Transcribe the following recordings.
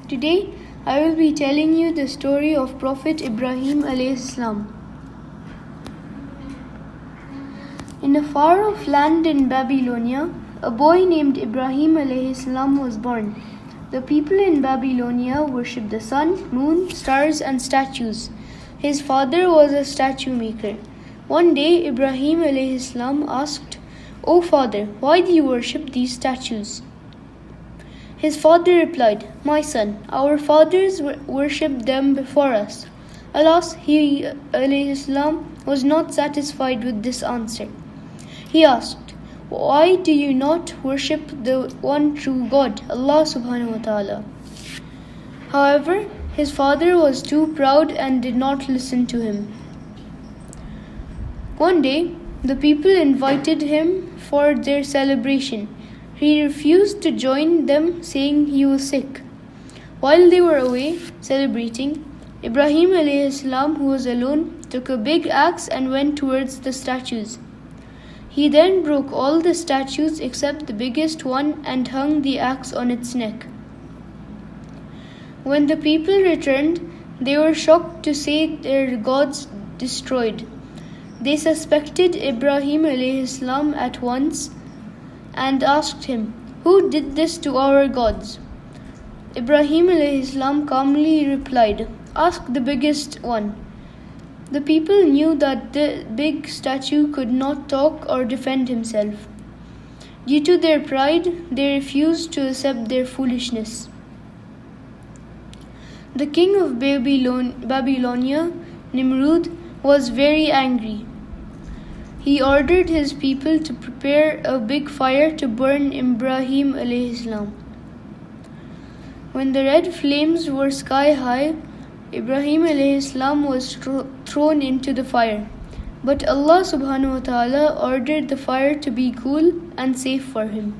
Today, I will be telling you the story of Prophet Ibrahim alayhi salam. In a far-off land in Babylonia, a boy named Ibrahim alayhi salam was born. The people in Babylonia worshipped the sun, moon, stars, and statues. His father was a statue maker. One day, Ibrahim alayhi salam asked, "O father, why do you worship these statues?" His father replied, "My son, our fathers worshipped them before us." Alas, he alayhi salam was not satisfied with this answer. He asked, "Why do you not worship the one true God, Allah subhanahu wa ta'ala?" However, his father was too proud and did not listen to him. One day, the people invited him for their celebration. He refused to join them, saying he was sick. While they were away celebrating, Ibrahim alayhi salam, who was alone, took a big axe and went towards the statues. He then broke all the statues except the biggest one and hung the axe on its neck. When the people returned, they were shocked to see their gods destroyed. They suspected Ibrahim alayhi salam at once and asked him, "Who did this to our gods?" Ibrahim alayhi salam calmly replied, "Ask the biggest one." The people knew that the big statue could not talk or defend himself. Due to their pride, they refused to accept their foolishness. The king of Babylonia, Nimrud, was very angry. He ordered his people to prepare a big fire to burn Ibrahim alayhi salam. When the red flames were sky high, Ibrahim alayhi salam was thrown into the fire. But Allah subhanahu wa ta'ala ordered the fire to be cool and safe for him.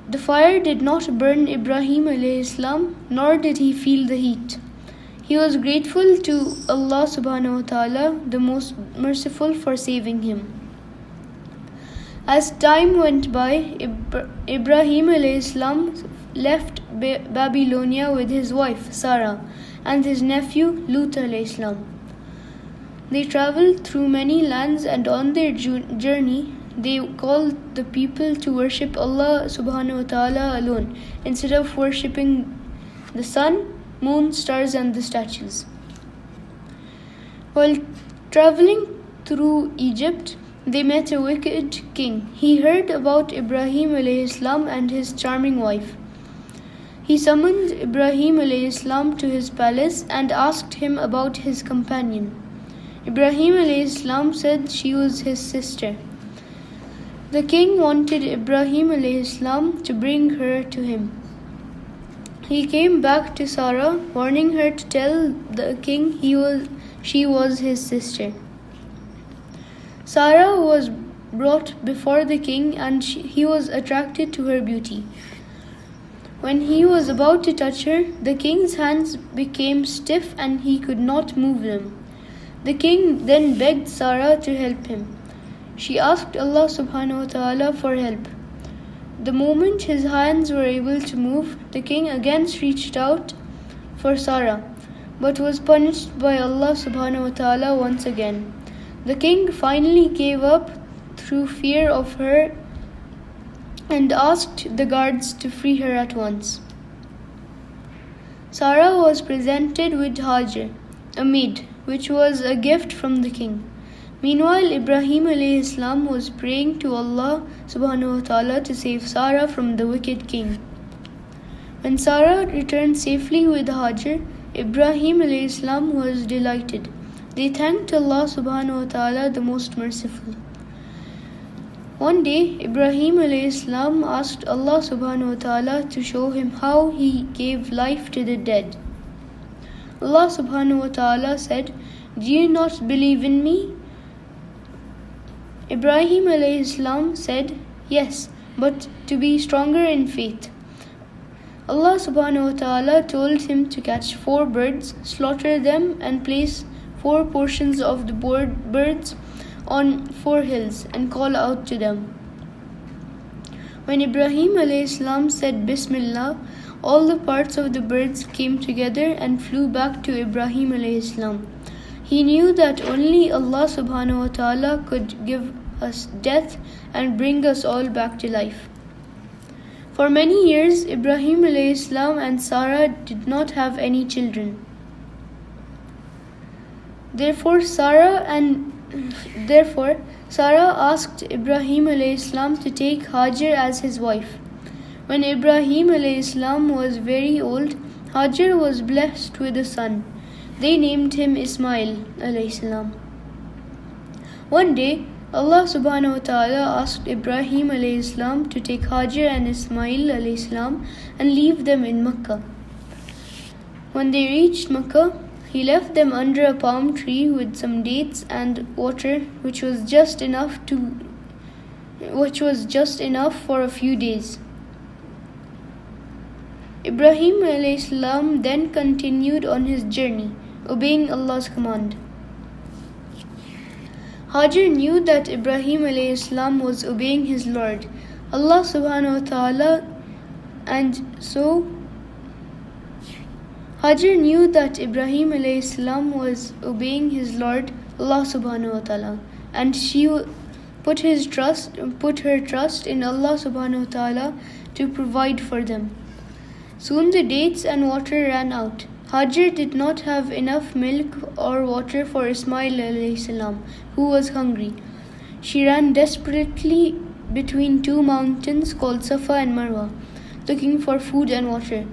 The fire did not burn Ibrahim alayhi salam, nor did he feel the heat. He was grateful to Allah subhanahu wa ta'ala, the most merciful, for saving him. As time went by, Ibrahim alayhi salam left Babylonia with his wife Sarah and his nephew Lut alayhi salam. They traveled through many lands, and on their journey they called the people to worship Allah subhanahu wa ta'ala alone instead of worshipping the sun, moon, stars, and the statues. While traveling through Egypt, they met a wicked king. He heard about Ibrahim alayhi salam and his charming wife. He summoned Ibrahim alayhi salam to his palace and asked him about his companion. Ibrahim alayhi salam said she was his sister. The king wanted Ibrahim alayhi salam to bring her to him. He came back to Sarah, warning her to tell the king she was his sister. Sarah was brought before the king, and he was attracted to her beauty. When he was about to touch her, the king's hands became stiff and he could not move them. The king then begged Sarah to help him. She asked Allah subhanahu wa ta'ala for help. The moment his hands were able to move, the king again reached out for Sarah, but was punished by Allah subhanahu wa ta'ala once again. The king finally gave up through fear of her and asked the guards to free her at once. Sarah was presented with Hajar, a maid, which was a gift from the king. Meanwhile, Ibrahim alayhi salam was praying to Allah subhanahu wa ta'ala to save Sarah from the wicked king. When Sarah returned safely with Hajar, Ibrahim alayhi salam was delighted. They thanked Allah subhanahu wa ta'ala, the most merciful. One day, Ibrahim alayhi salam asked Allah subhanahu wa ta'ala to show him how he gave life to the dead. Allah subhanahu wa ta'ala said, "Do you not believe in me?" Ibrahim alayhi salam said, "Yes, but to be stronger in faith." Allah subhanahu wa ta'ala told him to catch 4 birds, slaughter them, and place 4 portions of the birds on 4 hills and call out to them. When Ibrahim alayhi salam said Bismillah, all the parts of the birds came together and flew back to Ibrahim alayhi salam. He knew that only Allah subhanahu wa ta'ala could give us death and bring us all back to life. For many years, Ibrahim alayhi salam and Sarah did not have any children. Therefore, Sarah asked Ibrahim alayhi salam to take Hajar as his wife. When Ibrahim alayhi salam was very old, Hajar was blessed with a son. They named him Ismail alayhi salam. One day, Allah subhanahu wa ta'ala asked Ibrahim alayhi salam to take Hajar and Ismail alayhi salam and leave them in Makkah. When they reached Makkah, he left them under a palm tree with some dates and water, which was just enough for a few days. Ibrahim alayhi salam then continued on his journey, obeying Allah's command. Hajar knew that Ibrahim alayhi salam was obeying his Lord, Allah subhanahu wa ta'ala, and so Hajar knew that Ibrahim alayhi salam was obeying his Lord, Allah subhanahu wa ta'ala, and she put her trust in Allah subhanahu wa ta'ala to provide for them. Soon the dates and water ran out. Hajar did not have enough milk or water for Ismail alayhi salam, who was hungry. She ran desperately between two mountains called Safa and Marwa, looking for food and water.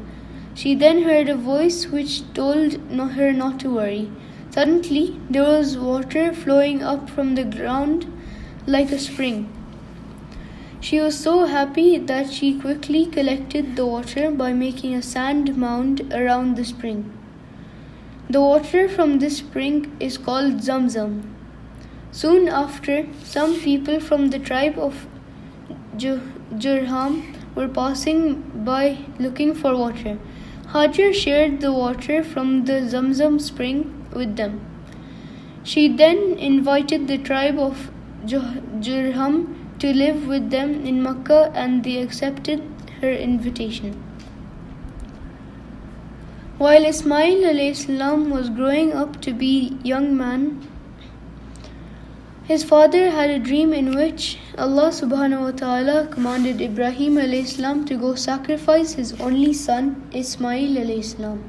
She then heard a voice which told her not to worry. Suddenly, there was water flowing up from the ground like a spring. She was so happy that she quickly collected the water by making a sand mound around the spring. The water from this spring is called Zamzam. Soon after, some people from the tribe of Jurham were passing by looking for water. Hajar shared the water from the Zamzam spring with them. She then invited the tribe of Jurham to live with them in Makkah, and they accepted her invitation. While Ismail alayhi salam was growing up to be a young man, his father had a dream in which Allah subhanahu wa ta'ala commanded Ibrahim alayhi salam to go sacrifice his only son Ismail alayhi salam.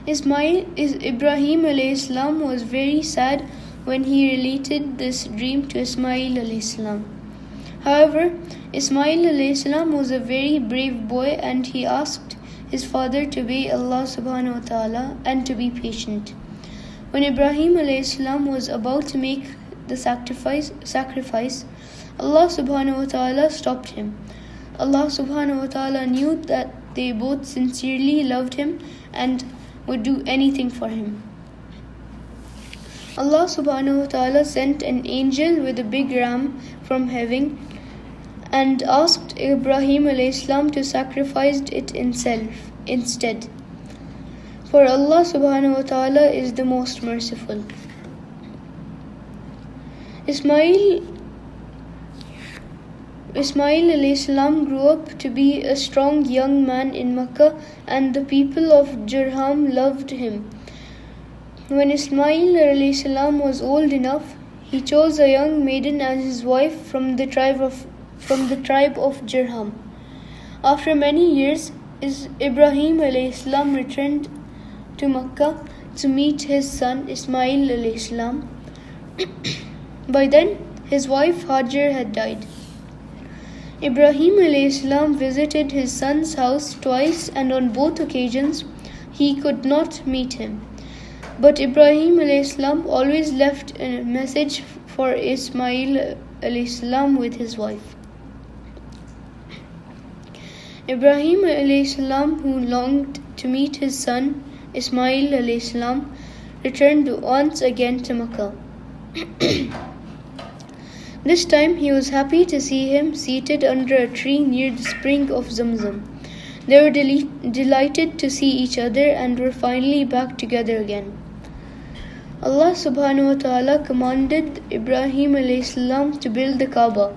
Ibrahim alayhi salam was very sad when he related this dream to Ismail alayhi salam. However, Ismail alayhi salam was a very brave boy, and he asked his father to obey Allah subhanahu wa ta'ala and to be patient. When Ibrahim alayhi salam was about to make the sacrifice, Allah subhanahu wa ta'ala stopped him. Allah subhanahu wa ta'ala knew that they both sincerely loved him and would do anything for him. Allah subhanahu wa ta'ala sent an angel with a big ram from heaven and asked Ibrahim alayhi salam to sacrifice it instead. For Allah subhanahu wa ta'ala is the most merciful. Ismail alayhi salam grew up to be a strong young man in Makkah, and the people of Jurham loved him. When Ismail alayhi salam was old enough, he chose a young maiden as his wife from the tribe of Jurham. After many years, Ibrahim alayhi salam returned to Makkah to meet his son Ismail alayhi salam. By then, his wife Hajar had died. Ibrahim alayhi salam visited his son's house twice, and on both occasions he could not meet him. But Ibrahim alayhi salam always left a message for Ismail alayhi salam with his wife. Ibrahim alayhi salam, who longed to meet his son Ismail alayhi salam, returned once again to Makkah. This time he was happy to see him seated under a tree near the spring of Zamzam. They were delighted to see each other and were finally back together again. Allah subhanahu wa ta'ala commanded Ibrahim alayhi salam to build the Kaaba,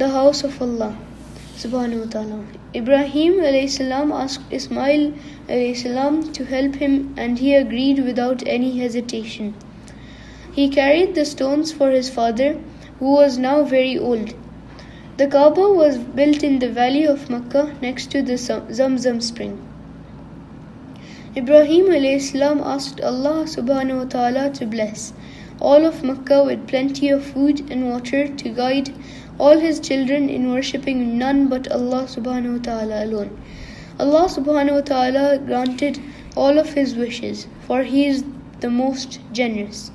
the house of Allah subhanahu wa ta'ala. Ibrahim alayhi salam asked Ismail alayhi salam to help him, and he agreed without any hesitation. He carried the stones for his father, who was now very old. The Kaaba was built in the valley of Makkah next to the Zamzam spring. Ibrahim alayhi salam asked Allah subhanahu wa ta'ala to bless all of Makkah with plenty of food and water, to guide all his children in worshipping none but Allah subhanahu wa ta'ala alone. Allah subhanahu wa ta'ala granted all of his wishes, for He is the most generous.